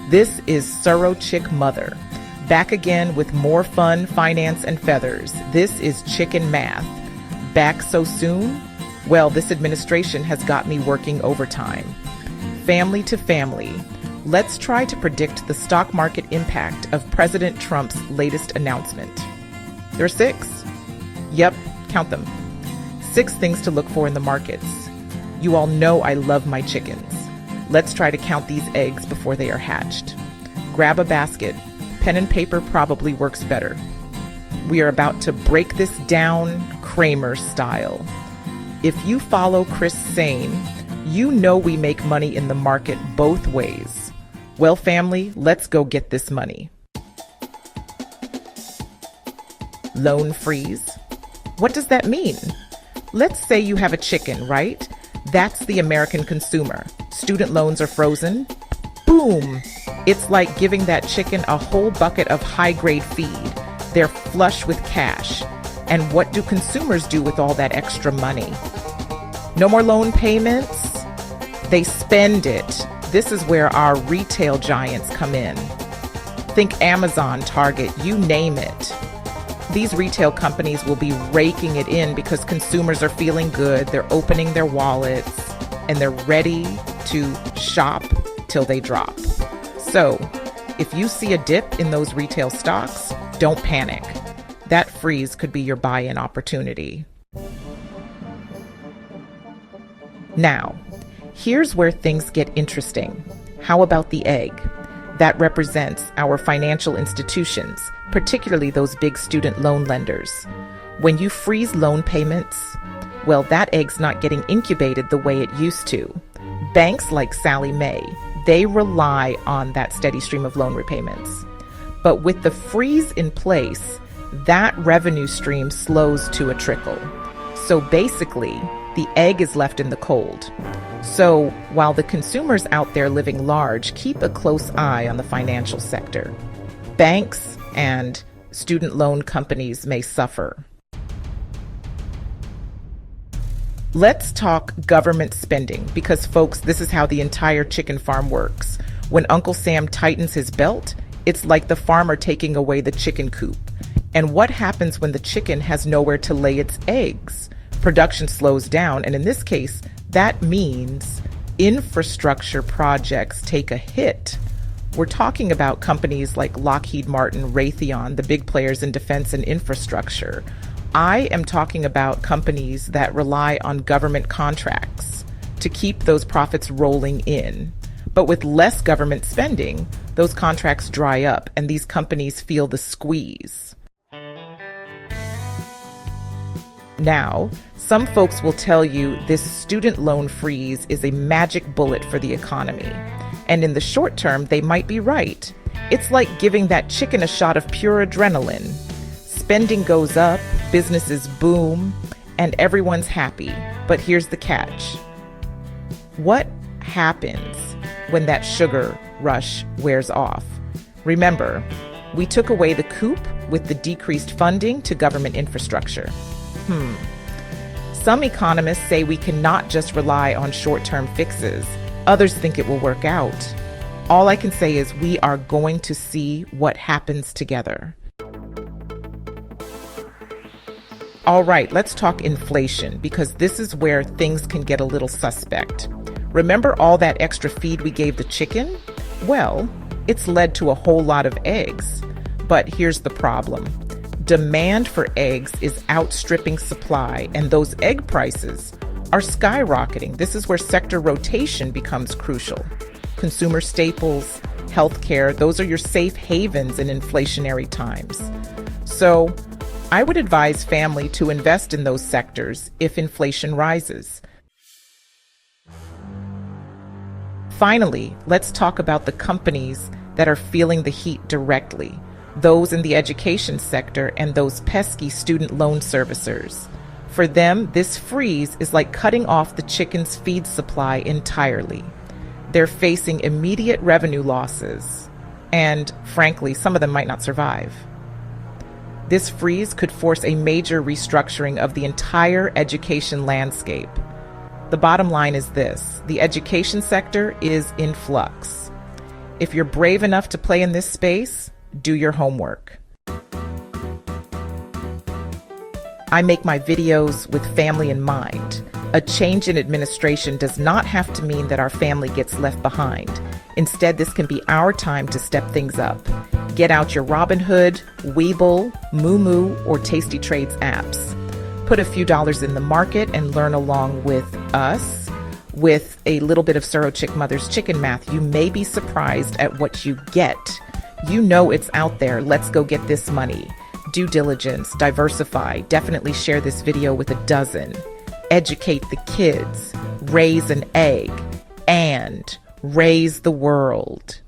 This is Suro Chick Mother, back again with more fun, finance, and feathers. This is Chicken Math. Back so soon? Well, this administration has got me working overtime. Family to family, let's try to predict the stock market impact of President Trump's latest announcement. There are 6. Yep, count them. 6 things to look for in the markets. You all know I love my chickens. Let's try to count these eggs before they are hatched. Grab a basket. Pen and paper probably works better. We are about to break this down Kramer style. If you follow Chris Sane, you know we make money in the market both ways. Well, family, let's go get this money. Loan freeze. What does that mean? Let's say you have a chicken, right? That's the American consumer. Student loans are frozen. Boom! It's like giving that chicken a whole bucket of high-grade feed. They're flush with cash. And what do consumers do with all that extra money? No more loan payments? They spend it. This is where our retail giants come in. Think Amazon, Target, you name it. These retail companies will be raking it in because consumers are feeling good, they're opening their wallets, and they're ready to shop till they drop. So, if you see a dip in those retail stocks, don't panic. That freeze could be your buy-in opportunity. Now, here's where things get interesting. How about the egg? That represents our financial institutions, particularly those big student loan lenders. When you freeze loan payments, well, that egg's not getting incubated the way it used to. Banks like Sallie Mae, they rely on that steady stream of loan repayments. But with the freeze in place, that revenue stream slows to a trickle. So basically, the egg is left in the cold. So while the consumers out there living large keep a close eye on the financial sector, banks and student loan companies may suffer. Let's talk government spending because, folks, this is how the entire chicken farm works. When Uncle Sam tightens his belt, it's like the farmer taking away the chicken coop. And what happens when the chicken has nowhere to lay its eggs? Production slows down, and in this case, that means infrastructure projects take a hit. We're talking about companies like Lockheed Martin, Raytheon, the big players in defense and infrastructure. I am talking about companies that rely on government contracts to keep those profits rolling in. But with less government spending, those contracts dry up and these companies feel the squeeze. Now, some folks will tell you this student loan freeze is a magic bullet for the economy. And in the short term, they might be right. It's like giving that chicken a shot of pure adrenaline. Spending goes up, businesses boom, and everyone's happy. But here's the catch. What happens when that sugar rush wears off? Remember, we took away the coup with the decreased funding to government infrastructure. Some economists say we cannot just rely on short-term fixes. Others think it will work out. All I can say is we are going to see what happens together. All right, let's talk inflation because this is where things can get a little suspect. Remember all that extra feed we gave the chicken? Well, it's led to a whole lot of eggs. But here's the problem. Demand for eggs is outstripping supply, and those egg prices are skyrocketing. This is where sector rotation becomes crucial. Consumer staples, healthcare, those are your safe havens in inflationary times. So I would advise family to invest in those sectors if inflation rises. Finally, let's talk about the companies that are feeling the heat directly. Those in the education sector and those pesky student loan servicers. For them, this freeze is like cutting off the chicken's feed supply entirely. They're facing immediate revenue losses, and frankly, some of them might not survive. This freeze could force a major restructuring of the entire education landscape. The bottom line is this: the education sector is in flux. If you're brave enough to play in this space, do your homework. I make my videos with family in mind. A change in administration does not have to mean that our family gets left behind. Instead, this can be our time to step things up. Get out your Robinhood, Webull, Moomoo, or Tasty Trades apps. Put a few dollars in the market and learn along with us. With a little bit of Suro Chick Mother's chicken math, you may be surprised at what you get. You know it's out there. Let's go get this money. Due diligence, diversify. Definitely share this video with a dozen. Educate the kids. Raise an egg. And raise the world.